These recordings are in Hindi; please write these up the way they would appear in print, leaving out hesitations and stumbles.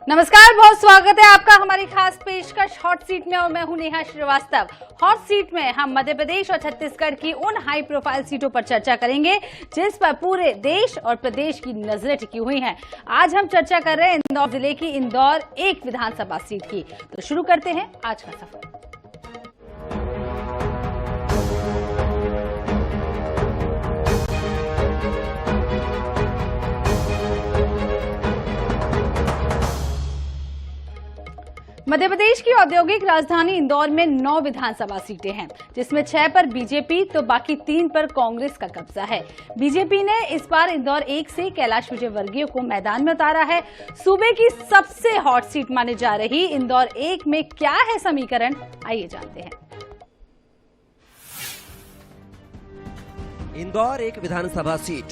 नमस्कार, बहुत स्वागत है आपका हमारी खास पेशकश हॉट सीट में और मैं हूं नेहा श्रीवास्तव। हॉट सीट में हम मध्य प्रदेश और छत्तीसगढ़ की उन हाई प्रोफाइल सीटों पर चर्चा करेंगे जिस पर पूरे देश और प्रदेश की नजरें टिकी हुई हैं। आज हम चर्चा कर रहे हैं इंदौर जिले की इंदौर 1 विधानसभा सीट की। तो शुरू करते हैं आज का सफर। मध्य प्रदेश की औद्योगिक राजधानी इंदौर में 9 विधानसभा सीटें हैं, जिसमें 6 पर बीजेपी तो बाकी 3 पर कांग्रेस का कब्जा है। बीजेपी ने इस बार इंदौर 1 से कैलाश विजयवर्गीय को मैदान में उतारा है। सूबे की सबसे हॉट सीट मानी जा रही इंदौर 1 में क्या है समीकरण, आइए जानते हैं। इंदौर 1 विधानसभा सीट।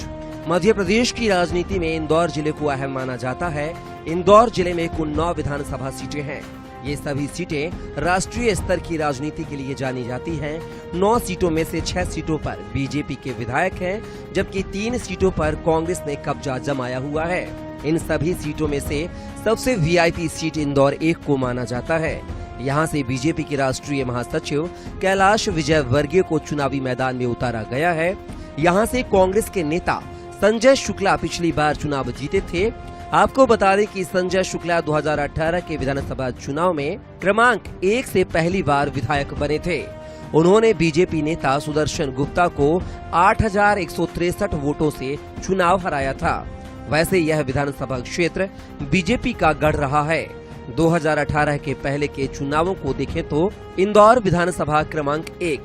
मध्य प्रदेश की राजनीति में इंदौर जिले को अहम माना जाता है। इंदौर जिले में कुल 9 विधानसभा सीटें हैं। ये सभी सीटें राष्ट्रीय स्तर की राजनीति के लिए जानी जाती हैं। 9 सीटों में से 6 सीटों पर बीजेपी के विधायक हैं, जबकि 3 सीटों पर कांग्रेस ने कब्जा जमाया हुआ है। इन सभी सीटों में से सबसे वीआईपी सीट इंदौर 1 को माना जाता है। यहाँ से बीजेपी के राष्ट्रीय महासचिव कैलाश विजयवर्गीय को चुनावी मैदान में उतारा गया है। यहाँ से कांग्रेस के नेता संजय शुक्ला पिछली बार चुनाव जीते थे। आपको बता दें कि संजय शुक्ला 2018 के विधानसभा चुनाव में क्रमांक 1 से पहली बार विधायक बने थे। उन्होंने बीजेपी नेता सुदर्शन गुप्ता को 8163 वोटों से चुनाव हराया था। वैसे यह विधानसभा क्षेत्र बीजेपी का गढ़ रहा है। 2018 के पहले के चुनावों को देखें तो इंदौर विधानसभा क्रमांक 1।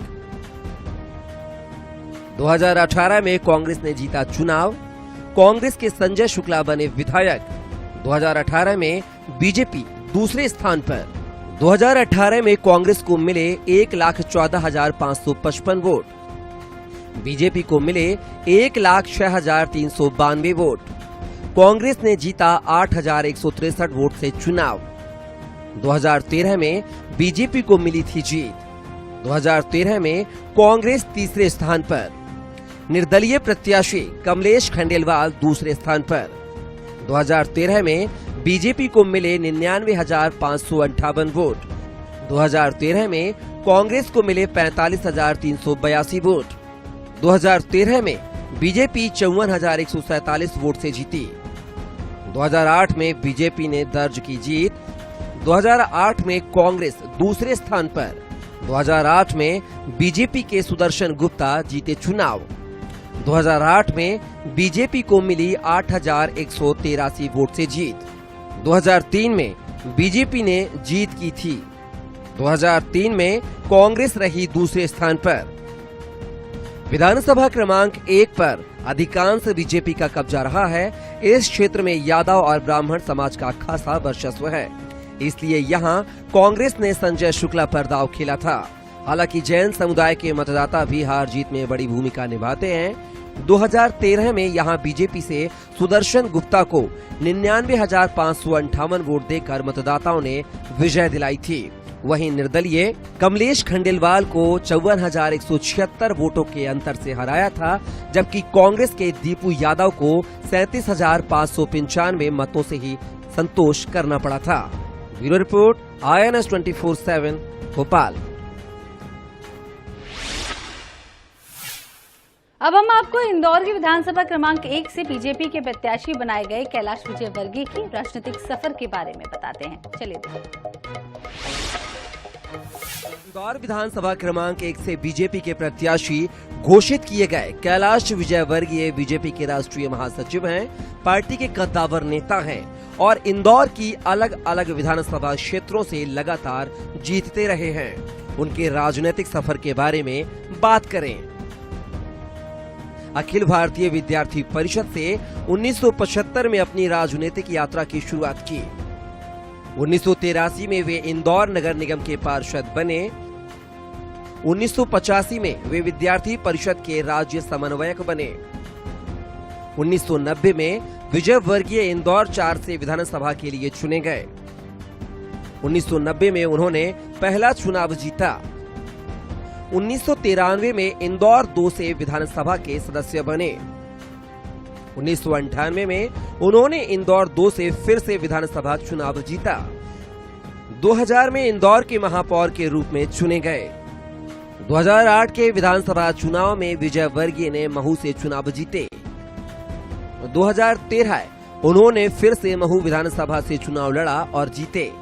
2018 में कांग्रेस ने जीता चुनाव, कांग्रेस के संजय शुक्ला बने विधायक। 2018 में बीजेपी दूसरे स्थान पर। 2018 में कांग्रेस को मिले 1,14,555 वोट, बीजेपी को मिले 1,06,392 वोट। कांग्रेस ने जीता 8,163 वोट से चुनाव। 2013 में बीजेपी को मिली थी जीत। 2013 में कांग्रेस तीसरे स्थान पर, निर्दलीय प्रत्याशी कमलेश खंडेलवाल दूसरे स्थान पर। 2013 में बीजेपी को मिले 99,558 वोट। 2013 में कांग्रेस को मिले 45,382 वोट। 2013 में बीजेपी 54,147 वोट से जीती। 2008 में बीजेपी ने दर्ज की जीत। 2008 में कांग्रेस दूसरे स्थान पर। 2008 में बीजेपी के सुदर्शन गुप्ता जीते चुनाव। 2008 में बीजेपी को मिली 8,183 वोट से जीत। 2003 में बीजेपी ने जीत की थी। 2003 में कांग्रेस रही दूसरे स्थान पर। विधानसभा क्रमांक 1 पर अधिकांश बीजेपी का कब्जा रहा है। इस क्षेत्र में यादव और ब्राह्मण समाज का खासा वर्चस्व है, इसलिए यहाँ कांग्रेस ने संजय शुक्ला पर दांव खेला था। हालांकि जैन समुदाय के मतदाता भी हार जीत में बड़ी भूमिका निभाते हैं। 2013 में यहां बीजेपी से सुदर्शन गुप्ता को 99,558 वोट देकर मतदाताओं ने विजय दिलाई थी। वहीं निर्दलीय कमलेश खंडेलवाल को 54,176 वोटों के अंतर से हराया था, जबकि कांग्रेस के दीपू यादव को 37,595 मतों से ही संतोष करना पड़ा था। Bureau report, INS 24/7 Bhopal. अब हम आपको इंदौर की विधानसभा क्रमांक 1 से बीजेपी के प्रत्याशी बनाए गए कैलाश विजयवर्गीय की राजनीतिक सफर के बारे में बताते हैं। चलिए इंदौर विधानसभा क्रमांक 1 से बीजेपी के प्रत्याशी घोषित किए गए कैलाश विजयवर्गीय बीजेपी के राष्ट्रीय महासचिव हैं, पार्टी के कद्दावर नेता हैं और इंदौर की अलग अलग विधानसभा क्षेत्रों से लगातार जीतते रहे हैं। उनके राजनीतिक सफर के बारे में बात करें। अखिल भारतीय विद्यार्थी परिषद से 1975 में अपनी राजनीतिक यात्रा की शुरुआत की। 1983 में वे इंदौर नगर निगम के पार्षद बने। 1985 में वे विद्यार्थी परिषद के राज्य समन्वयक बने। 1990 में विजयवर्गीय इंदौर 4 से विधानसभा के लिए चुने गए। 1990 में उन्होंने पहला चुनाव जीता। 1993 में इंदौर 2 से विधानसभा के सदस्य बने। 1998 में उन्होंने इंदौर 2 से फिर से विधानसभा चुनाव जीता। 2000 में इंदौर के महापौर के रूप में चुने गए। 2008 के विधानसभा चुनाव में विजय वर्गीय ने महू से चुनाव जीते। 2013 उन्होंने फिर से महू विधानसभा से चुनाव लड़ा और जीते।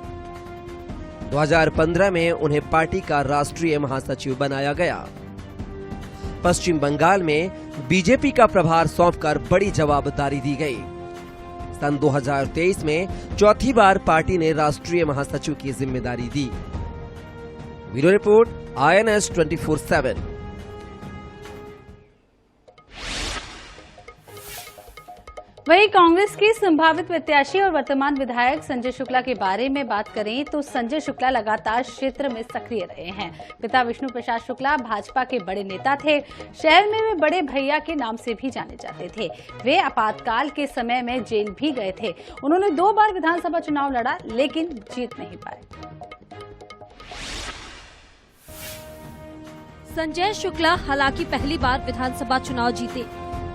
2015 में उन्हें पार्टी का राष्ट्रीय महासचिव बनाया गया। पश्चिम बंगाल में बीजेपी का प्रभार सौंपकर बड़ी जवाबदारी दी गई। सन 2023 में चौथी बार पार्टी ने राष्ट्रीय महासचिव की जिम्मेदारी दी। Bureau report INS 24/7। वहीं कांग्रेस के संभावित प्रत्याशी और वर्तमान विधायक संजय शुक्ला के बारे में बात करें तो संजय शुक्ला लगातार क्षेत्र में सक्रिय रहे हैं। पिता विष्णु प्रसाद शुक्ला भाजपा के बड़े नेता थे। शहर में वे बड़े भैया के नाम से भी जाने जाते थे। वे आपातकाल के समय में जेल भी गए थे। उन्होंने 2 बार विधानसभा चुनाव लड़ा लेकिन जीत नहीं पाए। संजय शुक्ला हालांकि पहली बार विधानसभा चुनाव जीते,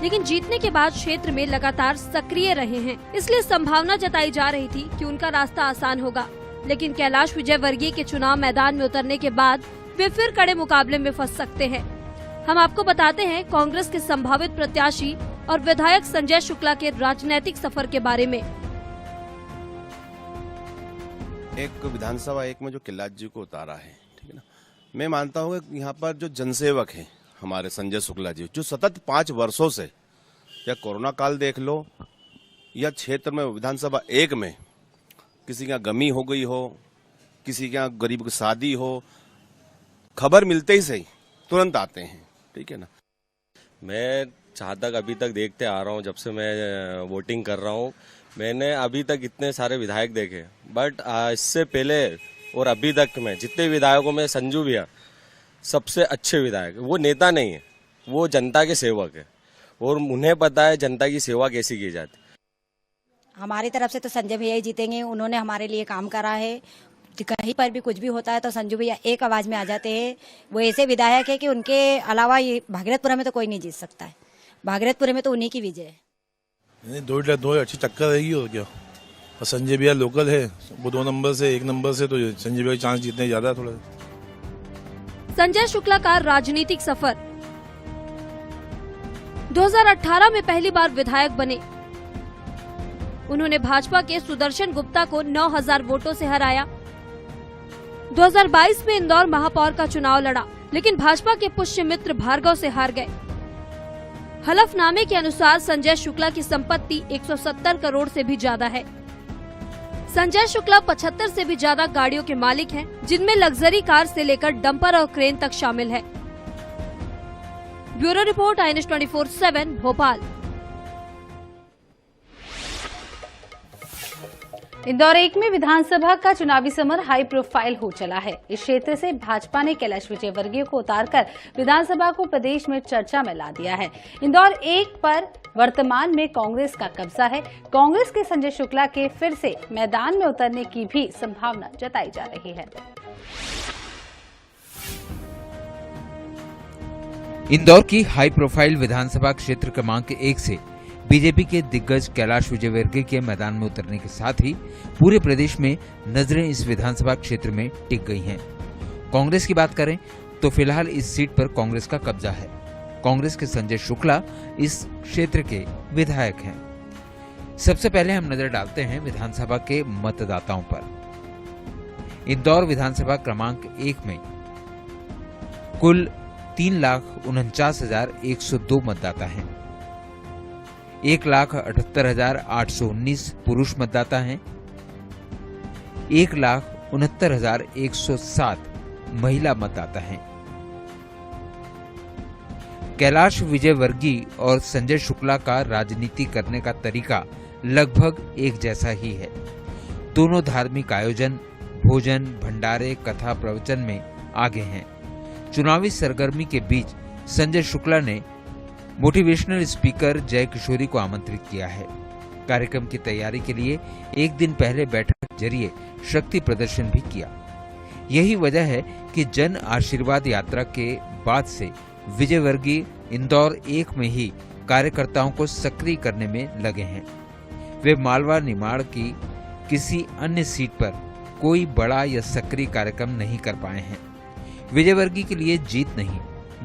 लेकिन जीतने के बाद क्षेत्र में लगातार सक्रिय रहे हैं। इसलिए संभावना जताई जा रही थी कि उनका रास्ता आसान होगा, लेकिन कैलाश विजयवर्गीय के चुनाव मैदान में उतरने के बाद वे फिर कड़े मुकाबले में फंस सकते हैं। हम आपको बताते हैं कांग्रेस के संभावित प्रत्याशी और विधायक संजय शुक्ला के राजनीतिक सफर के बारे में। एक विधानसभा एक में जो कैलाश जी को उतारा है, ठीक है ना, मैं मानता हूँ कि यहाँ पर जो जनसेवक है हमारे संजय शुक्ला जी, जो सतत 5 वर्षों से, या कोरोना काल देख लो या क्षेत्र में विधानसभा 1 में किसी के यहाँ गमी हो गई हो, किसी के यहाँ गरीब की शादी हो, खबर मिलते ही सही तुरंत आते हैं, ठीक है ना। मैं जहाँ तक अभी तक देखते आ रहा हूँ, जब से मैं वोटिंग कर रहा हूँ, मैंने अभी तक इतने सारे विधायक देखे, बट इससे पहले और अभी तक में जितने विधायकों में संजू भैया सबसे अच्छे विधायक। वो नेता नहीं है, वो जनता के सेवक है और उन्हें पता है जनता की सेवा कैसी की जाती। हमारी तरफ से तो संजय भैया ही जीतेंगे। उन्होंने हमारे लिए काम करा है। कहीं पर भी कुछ भी होता है तो संजू भैया एक आवाज में आ जाते हैं। वो ऐसे विधायक है कि उनके अलावा ये भागीरथपुरा में तो कोई नहीं जीत सकता है। भागीरथपुरा में तो उन्हीं की विजय है। नहीं, 2 अच्छी टक्कर रहेगी और क्या। और संजय भैया लोकल है, वो 2 नंबर से 1 नंबर से, तो संजय भैया चांस जीतने ज्यादा थोड़ा। संजय शुक्ला का राजनीतिक सफर। 2018 में पहली बार विधायक बने। उन्होंने भाजपा के सुदर्शन गुप्ता को 9000 वोटों से हराया। 2022 में इंदौर महापौर का चुनाव लड़ा, लेकिन भाजपा के पुष्य मित्र भार्गव से हार गए। हलफनामे के अनुसार संजय शुक्ला की संपत्ति 170 करोड़ से भी ज्यादा है। संजय शुक्ला 75 से भी ज्यादा गाड़ियों के मालिक हैं, जिनमें लग्जरी कार से लेकर डंपर और क्रेन तक शामिल है। Bureau report INS 24/7 Bhopal. Indore 1 में विधानसभा का चुनावी समर हाई प्रोफाइल हो चला है। इस क्षेत्र से भाजपा ने कैलाश विजयवर्गीय को उतारकर विधानसभा को प्रदेश में चर्चा में ला दिया है। इंदौर 1 पर वर्तमान में कांग्रेस का कब्जा है। कांग्रेस के संजय शुक्ला के फिर से मैदान में उतरने की भी संभावना जताई जा रही है। इंदौर की हाई प्रोफाइल विधानसभा क्षेत्र क्रमांक 1 से बीजेपी के दिग्गज कैलाश विजयवर्गीय के मैदान में उतरने के साथ ही पूरे प्रदेश में नजरें इस विधानसभा क्षेत्र में टिक गई हैं। कांग्रेस की बात करें तो फिलहाल इस सीट पर कांग्रेस का कब्जा है। कांग्रेस के संजय शुक्ला इस क्षेत्र के विधायक हैं। सबसे पहले हम नजर डालते हैं विधानसभा के मतदाताओं पर। इंदौर विधानसभा क्रमांक 1 में कुल 3,49,102 मतदाता हैं। 1,78,819 पुरुष मतदाता हैं। 1,69,107 महिला मतदाता हैं। कैलाश विजयवर्गीय और संजय शुक्ला का राजनीति करने का तरीका लगभग एक जैसा ही है। दोनों धार्मिक आयोजन, भोजन, भंडारे, कथा प्रवचन में आगे हैं। चुनावी सरगर्मी के बीच संजय शुक्ला ने मोटिवेशनल स्पीकर जय किशोरी को आमंत्रित किया है। कार्यक्रम की तैयारी के लिए एक दिन पहले बैठक के जरिए शक्ति प्रदर्शन भी किया। यही वजह है कि जन आशीर्वाद यात्रा के बाद से विजयवर्गीय इंदौर 1 में ही कार्यकर्ताओं को सक्रिय करने में लगे हैं। वे मालवा निमाड़ की किसी अन्य सीट पर कोई बड़ा या सक्रिय कार्यक्रम नहीं कर पाए हैं। विजयवर्गीय के लिए जीत नहीं,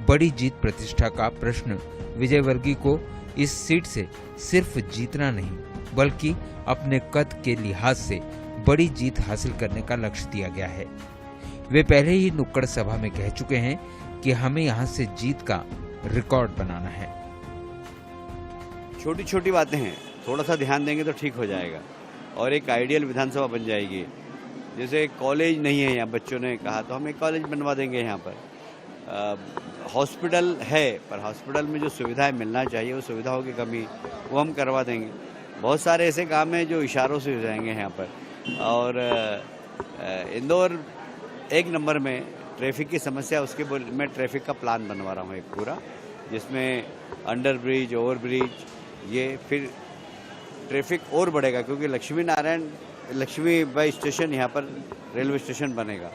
बड़ी जीत प्रतिष्ठा का प्रश्न विजयवर्गीय को इस सीट से सिर्फ जीतना नहीं बल्कि अपने कद के लिहाज से बड़ी जीत हासिल करने का लक्ष्य दिया गया है। वे पहले ही नुक्कड़ सभा में कह चुके हैं कि हमें यहां से जीत का रिकॉर्ड बनाना है। छोटी छोटी बातें हैं, थोड़ा सा ध्यान देंगे तो ठीक हो जाएगा और एक आइडियल विधानसभा बन जाएगी। जैसे कॉलेज नहीं है यहाँ, बच्चों ने कहा तो हम एक कॉलेज बनवा देंगे यहाँ पर। हॉस्पिटल है पर हॉस्पिटल में जो सुविधाएं मिलना चाहिए वो सुविधाओं की कमी वो हम करवा देंगे। बहुत सारे ऐसे काम हैं जो इशारों से हो जाएंगे यहाँ पर। और इंदौर एक नंबर में ट्रैफिक की समस्या, उसके मैं ट्रैफिक का प्लान बनवा रहा हूँ एक पूरा, जिसमें अंडर ब्रिज, ओवर ब्रिज, ये फिर ट्रैफिक और बढ़ेगा क्योंकि लक्ष्मीबाई स्टेशन यहाँ पर रेलवे स्टेशन बनेगा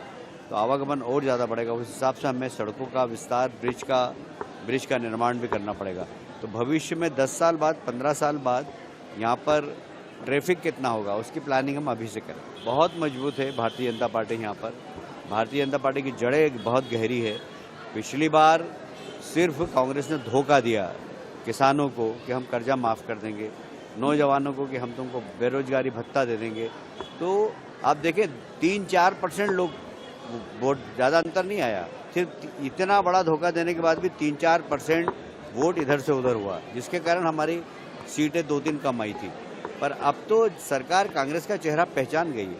तो आवागमन और ज़्यादा बढ़ेगा। उस हिसाब से हमें सड़कों का विस्तार, ब्रिज का निर्माण भी करना पड़ेगा। तो भविष्य में 10 साल बाद, 15 साल बाद यहाँ पर ट्रैफिक कितना होगा उसकी प्लानिंग हम अभी से करें। बहुत मजबूत है भारतीय जनता पार्टी यहाँ पर। भारतीय जनता पार्टी की जड़ें बहुत गहरी है। पिछली बार सिर्फ कांग्रेस ने धोखा दिया किसानों को कि हम कर्जा माफ़ कर देंगे, नौजवानों को कि हम तुमको बेरोजगारी भत्ता दे देंगे। तो आप देखें 3-4% लोग वोट, ज़्यादा अंतर नहीं आया। सिर्फ इतना बड़ा धोखा देने के बाद भी 3-4% वोट इधर से उधर हुआ, जिसके कारण हमारी सीटें 2-3 कम आई थी। पर अब तो सरकार कांग्रेस का चेहरा पहचान गई है,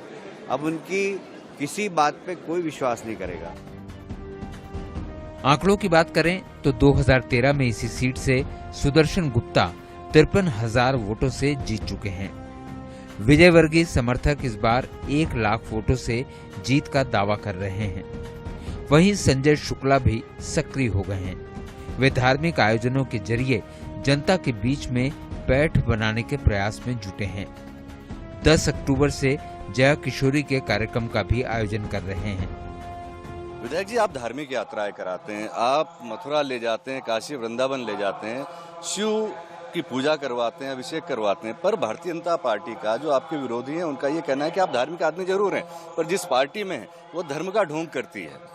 अब उनकी किसी बात पे कोई विश्वास नहीं करेगा। आंकड़ों की बात करें तो 2013 में इसी सीट से सुदर्शन गुप्ता 53,000 वोटों से जीत चुके हैं। विजयवर्गीय समर्थक इस बार 1 लाख वोटों से जीत का दावा कर रहे हैं। वहीं संजय शुक्ला भी सक्रिय हो गए हैं। वे धार्मिक आयोजनों के जरिए जनता के बीच में पैठ बनाने के प्रयास में जुटे हैं। 10 अक्टूबर से जया किशोरी के कार्यक्रम का भी आयोजन कर रहे हैं। विधायक जी, आप धार्मिक यात्राएं कराते हैं, आप मथुरा ले जाते हैं, काशी वृंदावन ले जाते हैं, शिव की पूजा करवाते हैं, अभिषेक करवाते हैं, पर भारतीय जनता पार्टी का जो आपके विरोधी हैं उनका ये कहना है कि आप धार्मिक आदमी जरूर हैं पर जिस पार्टी में है वो धर्म का ढोंग करती है।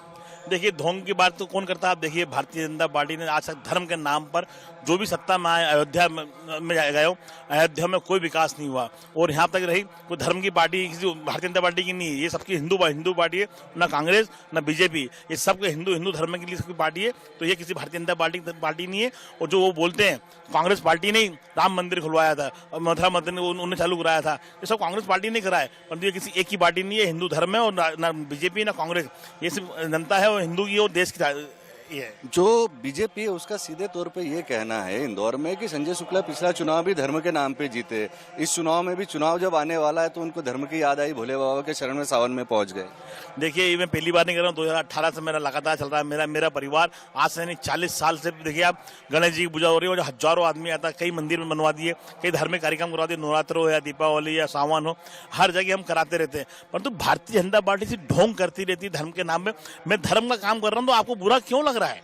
देखिए, ढोंग की बात तो कौन करता है। आप देखिए, भारतीय जनता पार्टी ने आज तक धर्म के नाम पर जो भी सत्ता में आए, अयोध्या में गए हो, अयोध्या में कोई विकास नहीं हुआ और यहाँ तक रही कोई धर्म की पार्टी किसी भारतीय जनता पार्टी की नहीं है। ये सबकी हिंदू पार्टी है, ना कांग्रेस ना बीजेपी, ये सबके हिंदू धर्म के लिए सबकी पार्टी है। तो ये किसी भारतीय जनता पार्टी नहीं है। और जो वो बोलते हैं कांग्रेस पार्टी ने राम मंदिर खुलवाया था और मथुरा मंदिर उन्होंने चालू कराया था, ये सब कांग्रेस पार्टी ने कराया। परंतु ये किसी एक की पार्टी नहीं है, हिंदू धर्म है और ना बीजेपी ना कांग्रेस, ये सिर्फ जनता है और हिंदू की और देश की ये। जो बीजेपी है उसका सीधे तौर पे ये कहना है इंदौर में कि संजय शुक्ला पिछला चुनाव भी धर्म के नाम पे जीते, इस चुनाव में भी चुनाव जब आने वाला है तो उनको धर्म की याद आई, भोले बाबा के शरण में सावन में पहुंच गए। देखिए, मैं पहली बार नहीं कर रहा हूँ, 2018 से मेरा लगातार चल रहा है। मेरा परिवार आज से नहीं 40 साल से, देखिए आप, गणेश जी की पूजा हो रही है और हजारों आदमी आता है, कई मंदिर में बनवा दिए, कई धार्मिक कार्यक्रम करवा दिए, नवरात्र हो या दीपावली या सावन हो, हर जगह हम कराते रहते हैं। परंतु भारतीय जनता पार्टी से ढोंग करती रहती है धर्म के नाम में। मैं धर्म का काम कर रहा हूँ तो आपको बुरा क्यों लग रहा है?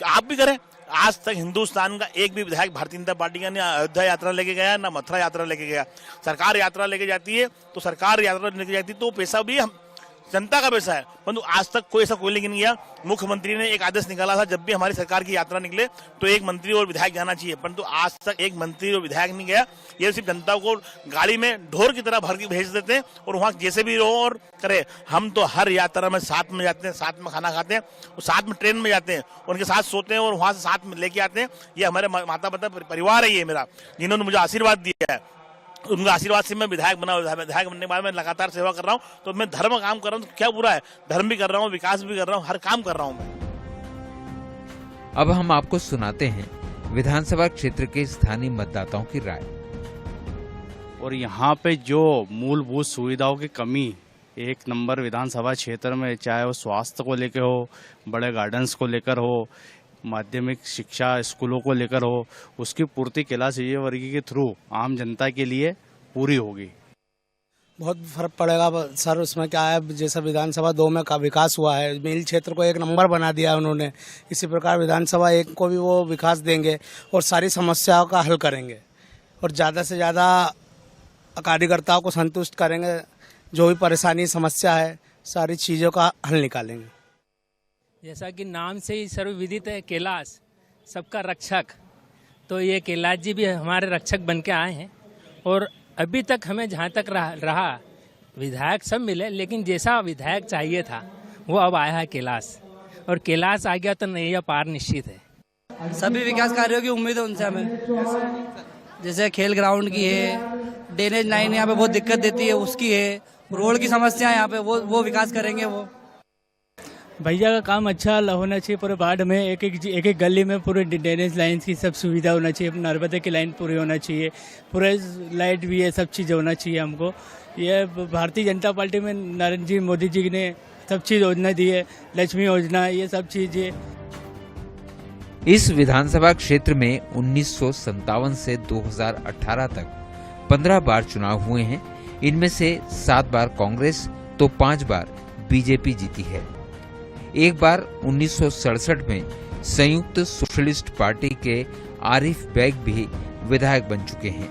आप भी करें। आज तक हिंदुस्तान का एक भी विधायक भारतीय जनता पार्टी का ना अयोध्या यात्रा लेके गया ना मथुरा यात्रा लेके गया। सरकार यात्रा लेके जाती है तो सरकार यात्रा लेके जाती है तो पैसा भी हम जनता का पैसा है, परंतु आज तक कोई ऐसा कोई लेके नहीं गया। मुख्यमंत्री ने एक आदेश निकाला था, जब भी हमारी सरकार की यात्रा निकले तो एक मंत्री और विधायक जाना चाहिए, परंतु आज तक एक मंत्री और विधायक नहीं गया। ये सिर्फ जनता को गाड़ी में ढोर की तरह भर के भेज देते हैं और वहाँ जैसे भी रहो और करे। हम तो हर यात्रा में साथ में जाते हैं, साथ में खाना खाते हैं और साथ में ट्रेन में जाते हैं, उनके साथ सोते हैं और वहाँ से साथ में लेके आते हैं। ये हमारे माता पिता परिवार है, ये मेरा, जिन्होंने मुझे आशीर्वाद दिया है, उनका आशीर्वाद से मैं विधायक बना। विधायक बनने के बाद मैं लगातार सेवा कर रहा हूँ, तो मैं धर्म काम कर रहा हूँ तो क्या बुरा है? धर्म भी कर रहा हूँ, विकास भी कर रहा हूँ, हर काम कर रहा हूँ मैं। अब हम आपको सुनाते हैं विधानसभा क्षेत्र के स्थानीय मतदाताओं की राय। और यहाँ पे जो मूलभूत सुविधाओं की कमी एक नंबर विधानसभा क्षेत्र में, चाहे वो स्वास्थ्य को लेकर हो, बड़े गार्डन्स को लेकर हो, माध्यमिक शिक्षा स्कूलों को लेकर हो, उसकी पूर्ति कैलाश विजयवर्गीय के थ्रू आम जनता के लिए पूरी होगी। बहुत फर्क पड़ेगा सर। उसमें क्या है, जैसा विधानसभा 2 में का विकास हुआ है, मिल क्षेत्र को 1 नंबर बना दिया उन्होंने, इसी प्रकार विधानसभा 1 को भी वो विकास देंगे और सारी समस्याओं का हल करेंगे और ज़्यादा से ज़्यादा कार्यकर्ताओं को संतुष्ट करेंगे। जो भी परेशानी समस्या है सारी चीज़ों का हल निकालेंगे। जैसा कि नाम से ही सर्वविदित है कैलाश सबका रक्षक, तो ये कैलाश जी भी हमारे रक्षक बन के आए हैं। और अभी तक हमें जहाँ तक रहा विधायक सब मिले, लेकिन जैसा विधायक चाहिए था वो अब आया है कैलाश, और कैलाश आ गया तो नैया पार निश्चित है। सभी विकास कार्यों की उम्मीद है उनसे हमें, जैसे खेल ग्राउंड की है, ड्रेनेज लाइन यहाँ पे बहुत दिक्कत देती है उसकी है, रोड की समस्या है यहाँ पे वो विकास करेंगे। वो भैया का काम अच्छा होना चाहिए, पूरे वार्ड में एक एक गली में पूरे ड्रेनेज लाइन की सब सुविधा होना चाहिए, नर्मदे की लाइन पूरी होना चाहिए, पूरे लाइट भी है, सब चीज़ होना चाहिए हमको। ये भारतीय जनता पार्टी में नरेंद्र जी मोदी जी ने सब चीज़ योजना दी है, लक्ष्मी योजना, ये सब चीज़ें। इस विधानसभा क्षेत्र में 1957 से 2018 तक 15 बार चुनाव हुए हैं। इनमें से 7 बार कांग्रेस तो 5 बार बीजेपी जीती है। एक बार 1967 में संयुक्त सोशलिस्ट पार्टी के आरिफ बेग भी विधायक बन चुके हैं।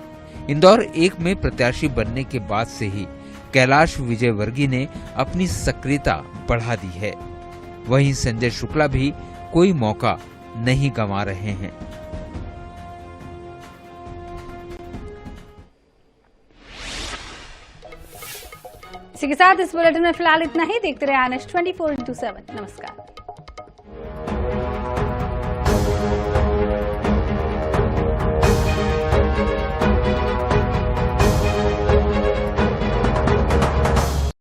इंदौर 1 में प्रत्याशी बनने के बाद से ही कैलाश विजयवर्गीय ने अपनी सक्रियता बढ़ा दी है। वहीं संजय शुक्ला भी कोई मौका नहीं गंवा रहे हैं। इसी के साथ इस बुलेटिन में फिलहाल इतना ही। देखते रहे INS 24/7। नमस्कार।